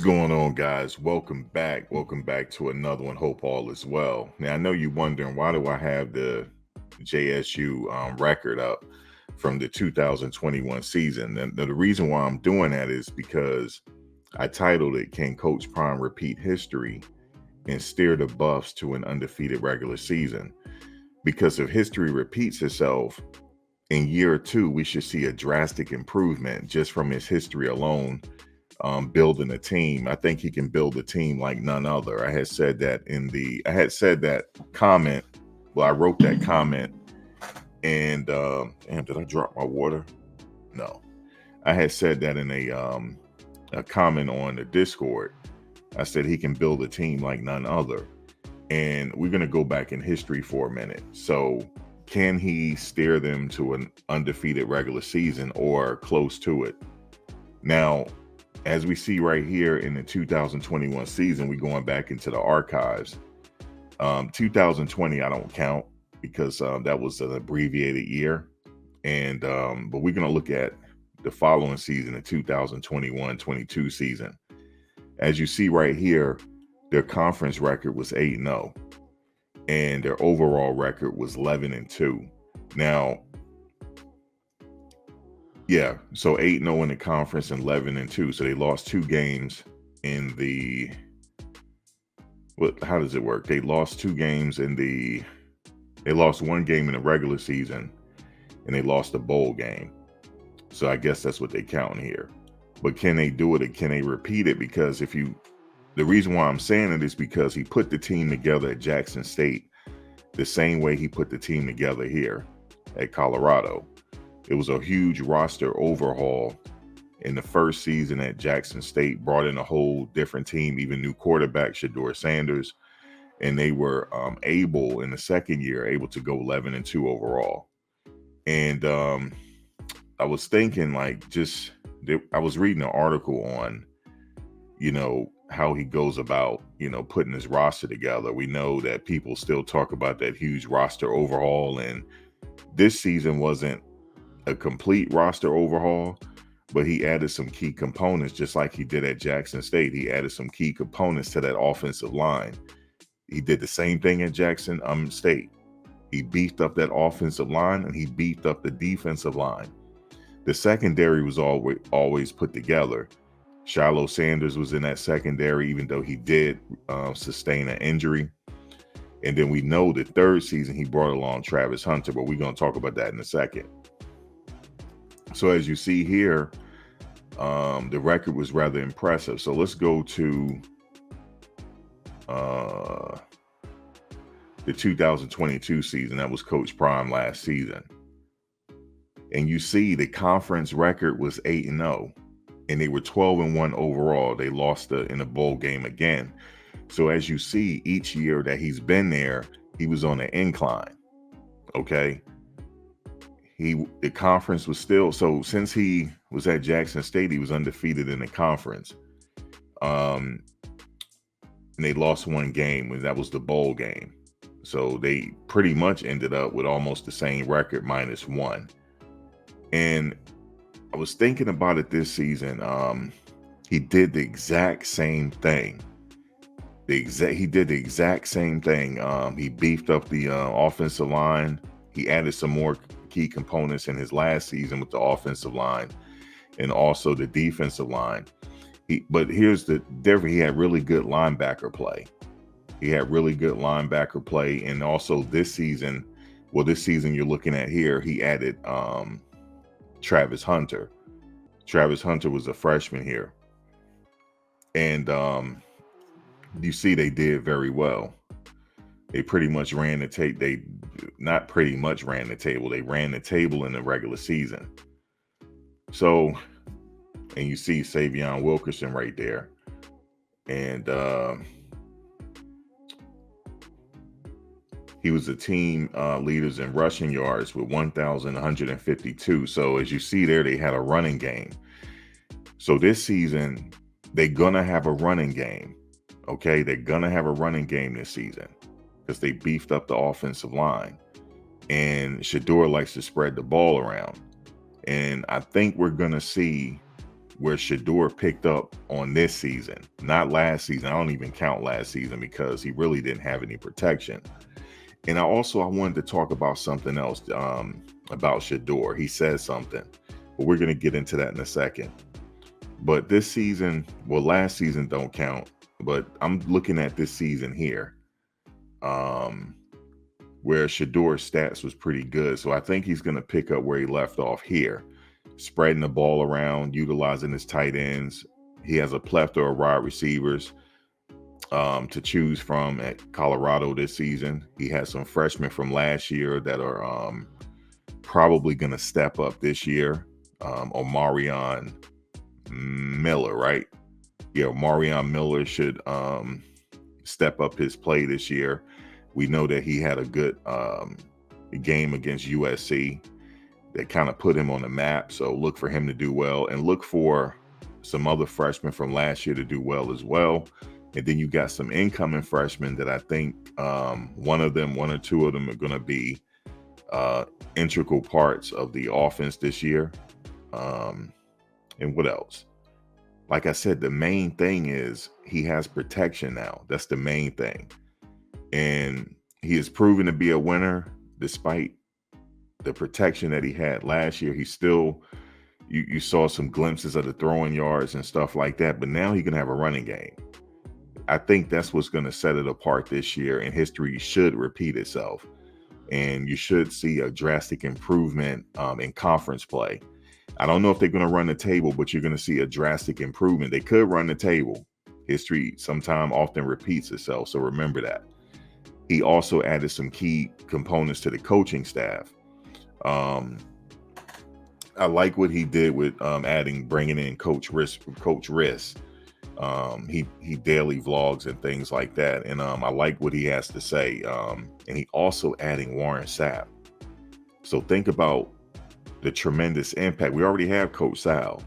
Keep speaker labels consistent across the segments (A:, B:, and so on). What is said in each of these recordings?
A: going on, guys? Welcome back. Welcome back to another one. Hope all is well. Now, I know you're wondering, why do I have the JSU record up from the 2021 season? And the reason why I'm doing that is because I titled it, Can Coach Prime Repeat History and Steer the Buffs to an Undefeated Regular Season? Because if history repeats itself, in year two, we should see a drastic improvement just from his history alone. Building a team. I think he can build a team like none other. I had said that comment. Well, I wrote that comment and damn, did I drop my water? No. I had said that in a comment on the Discord. I said he can build a team like none other. And we're going to go back in history for a minute. So can he steer them to an undefeated regular season or close to it? Now, as we see right here in the 2021 season, we're going back into the archives. 2020, I don't count because that was an abbreviated year. And but we're going to look at the following season, the 2021-22 season. As you see right here, their conference record was 8-0, and their overall record was 11-2. Now, yeah, so 8-0 in the conference and 11-2. So they lost two games in the. How does it work? They lost two games in the. They lost one game in the regular season, and they lost a bowl game. So I guess that's what they count here. But can they do it? And can they repeat it? Because the reason why I'm saying it is because he put the team together at Jackson State the same way he put the team together here at Colorado. It was a huge roster overhaul in the first season at Jackson State, brought in a whole different team, even new quarterback, Shedeur Sanders. And they were able, in the second year, to go 11-2 overall. And I was thinking, I was reading an article on, how he goes about, putting his roster together. We know that people still talk about that huge roster overhaul. And this season wasn't a complete roster overhaul, but he added some key components, just like he did at Jackson State. He added some key components to that offensive line. He did the same thing at Jackson State. He beefed up that offensive line and he beefed up the defensive line. The secondary was always put together. Shiloh Sanders was in that secondary, even though he did sustain an injury. And then we know the third season he brought along Travis Hunter, but we're going to talk about that in a second. So as you see here, the record was rather impressive. So let's go to the 2022 season. That was Coach Prime last season. And you see the conference record was 8-0, and they were 12-1 overall. They lost in a bowl game again. So as you see, each year that he's been there, he was on an incline. Okay. The conference was still, so since he was at Jackson State, he was undefeated in the conference. And they lost one game, and that was the bowl game. So they pretty much ended up with almost the same record -1. And I was thinking about it this season. He did the exact same thing. He did the exact same thing. He beefed up the offensive line. He added some more key components in his last season with the offensive line and also the defensive line. But here's the difference. He had really good linebacker play. And also this season you're looking at here, he added Travis Hunter. Travis Hunter was a freshman here. And you see they did very well. They pretty much ran the tape. They not pretty much ran the table. They ran the table in the regular season. So, and you see Savion Wilkerson right there. And he was the team leaders in rushing yards with 1,152. So as you see there, they had a running game. So this season, they're going to have a running game. Okay, they're going to have a running game this season because they beefed up the offensive line. And Shedeur likes to spread the ball around. And I think we're going to see where Shador picked up on this season, not last season. I don't even count last season because he really didn't have any protection. And I wanted to talk about something else about Shador. He says something, but we're going to get into that in a second. But this season, well, last season don't count, but I'm looking at this season here, where Shador's stats was pretty good. So I think he's going to pick up where he left off here, spreading the ball around, utilizing his tight ends. He has a plethora of wide receivers to choose from at Colorado this season. He has some freshmen from last year that are probably going to step up this year. Omarion Miller, right? Yeah, Omarion Miller should step up his play this year. We know that he had a good game against USC that kind of put him on the map. So look for him to do well, and look for some other freshmen from last year to do well as well. And then you got some incoming freshmen that I think one or two of them are going to be integral parts of the offense this year. And what else? Like I said, the main thing is he has protection now. That's the main thing. And he has proven to be a winner despite the protection that he had last year. He still, you saw some glimpses of the throwing yards and stuff like that, but now he can have a running game. I think that's what's going to set it apart this year, and history should repeat itself. And you should see a drastic improvement in conference play. I don't know if they're going to run the table, but you're going to see a drastic improvement. They could run the table. History often repeats itself, so remember that. He also added some key components to the coaching staff. I like what he did with bringing in Coach Riss. He daily vlogs and things like that, and I like what he has to say. And he also adding Warren Sapp. So think about the tremendous impact. We already have Coach Sal.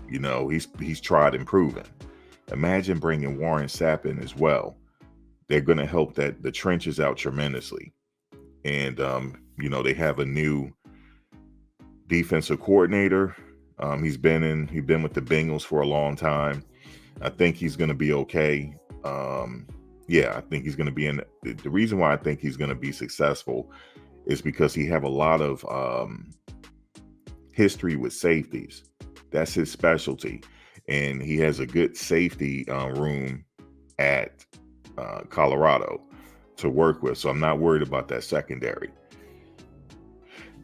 A: You know, he's tried and proven. Imagine bringing Warren Sapp in as well. They're going to help the trenches out tremendously. And they have a new defensive coordinator. He's been with the Bengals for a long time. I think he's going to be okay. I think he's going to be in. The reason why I think he's going to be successful is because he have a lot of history with safeties. That's his specialty, and he has a good safety room at Colorado to work with. So I'm not worried about that secondary.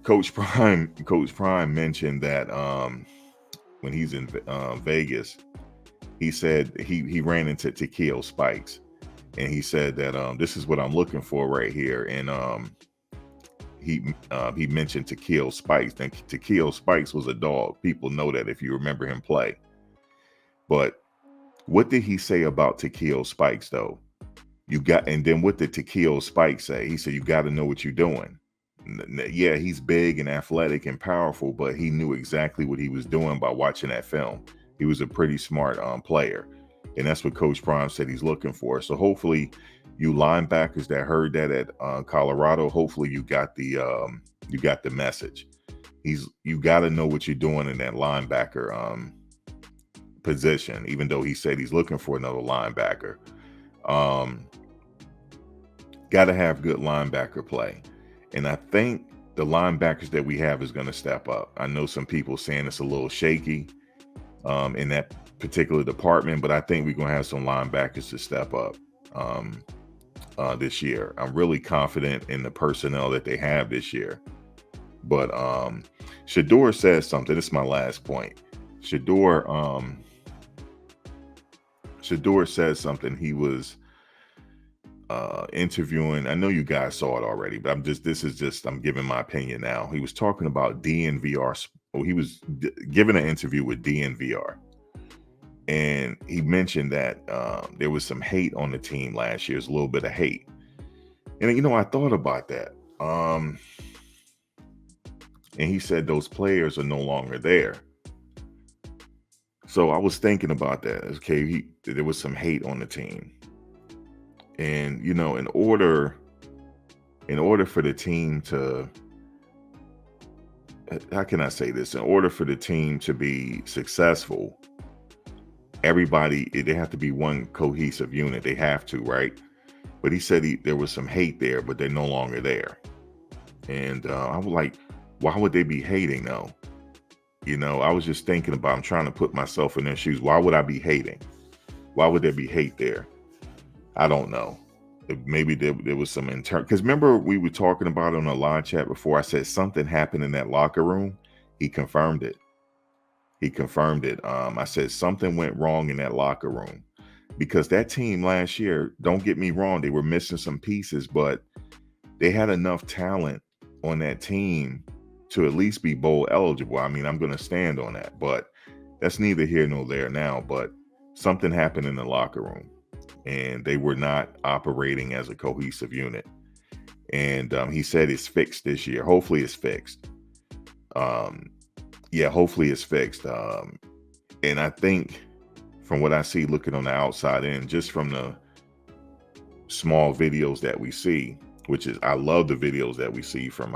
A: Coach Prime mentioned that when he's in Vegas, he said he ran into Takeo Spikes, and he said that this is what I'm looking for right here. And he mentioned Takeo Spikes. And Takeo Spikes was a dog. People know that if you remember him play. But what did he say about Takeo Spikes though? And then what did Takeo Spikes say? He said you got to know what you're doing. Yeah, he's big and athletic and powerful, but he knew exactly what he was doing by watching that film. He was a pretty smart player, and that's what Coach Prime said he's looking for. So hopefully, you linebackers that heard that at Colorado, hopefully you got the message. You got to know what you're doing in that linebacker position. Even though he said he's looking for another linebacker, got to have good linebacker play. And I think the linebackers that we have is going to step up. I know some people saying it's a little shaky in that particular department, but I think we're going to have some linebackers to step up this year. I'm really confident in the personnel that they have this year. But Shador says something. This is my last point. Shador says something. He was interviewing. I know you guys saw it already, but I'm giving my opinion now. He was talking about DNVR. He was giving an interview with DNVR, and he mentioned that there was some hate on the team last year. There's a little bit of hate, and I thought about that. And he said those players are no longer there. So I was thinking about that. Okay, there was some hate on the team. And in order for the team to, how can I say this? In order for the team to be successful, everybody, they have to be one cohesive unit. They have to, right? But he said there was some hate there, but they're no longer there. And I was like, why would they be hating though? You know, I was just thinking about, I'm trying to put myself in their shoes. Why would I be hating? Why would there be hate there? I don't know. Maybe there was some internal, because remember we were talking about on a live chat before, I said something happened in that locker room. He confirmed it. He confirmed it. I said something went wrong in that locker room, because that team last year, don't get me wrong, they were missing some pieces, but they had enough talent on that team to at least be bowl eligible. I mean, I'm going to stand on that, but that's neither here nor there now. But something happened in the locker room, and they were not operating as a cohesive unit. And he said it's fixed this year. Hopefully it's fixed. Yeah, hopefully it's fixed. And I think from what I see looking on the outside in, just from the small videos that we see, which is, I love the videos that we see from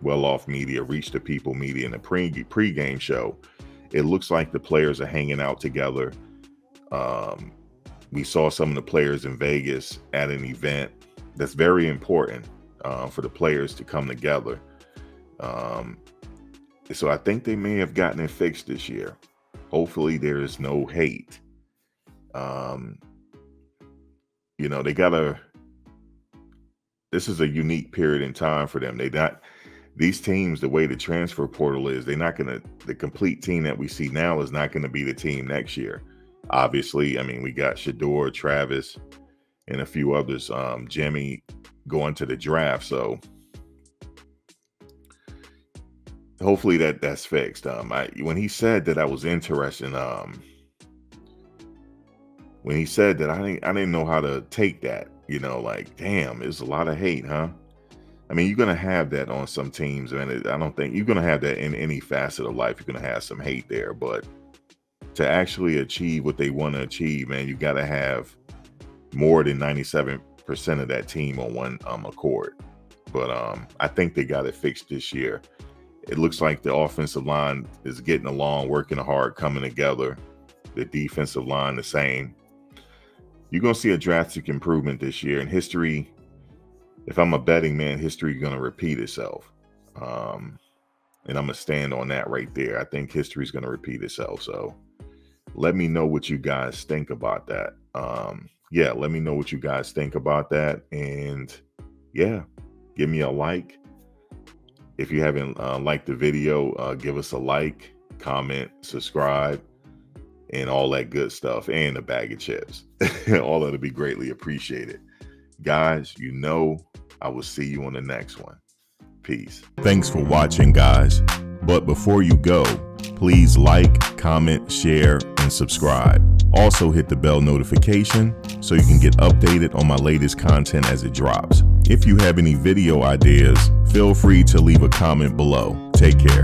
A: Well Off Media, Reach the People Media, and the pre-game show. It looks like the players are hanging out together. We saw some of the players in Vegas at an event. That's very important for the players to come together. So I think they may have gotten it fixed this year. Hopefully there is no hate. You know, this is a unique period in time for them. These teams, the way the transfer portal is, the complete team that we see now is not going to be the team next year. Obviously, I mean, we got Shador, Travis, and a few others, Jimmy going to the draft. So hopefully that's fixed. When he said that, I was interested. When he said that, I didn't know how to take that. You know, like, damn, there's a lot of hate, huh? I mean, you're gonna have that on some teams, and I don't think you're gonna have that in any facet of life. You're gonna have some hate there, but to actually achieve what they want to achieve, man, you got to have more than 97% of that team on one accord. But I think they got it fixed this year. It looks like the offensive line is getting along, working hard, coming together. The defensive line the same. You're going to see a drastic improvement this year. And history, if I'm a betting man, history is going to repeat itself. And I'm going to stand on that right there. I think history is going to repeat itself. So let me know what you guys think about that. Yeah, let me know what you guys think about that. And yeah, give me a like. If you haven't liked the video, give us a like, comment, subscribe, and all that good stuff, and a bag of chips. All that'll be greatly appreciated. Guys, you know, I will see you on the next one. Peace. Thanks for watching, guys. But before you go, please like, comment, share, and subscribe. Also hit the bell notification so you can get updated on my latest content as it drops. If you have any video ideas, feel free to leave a comment below. Take care.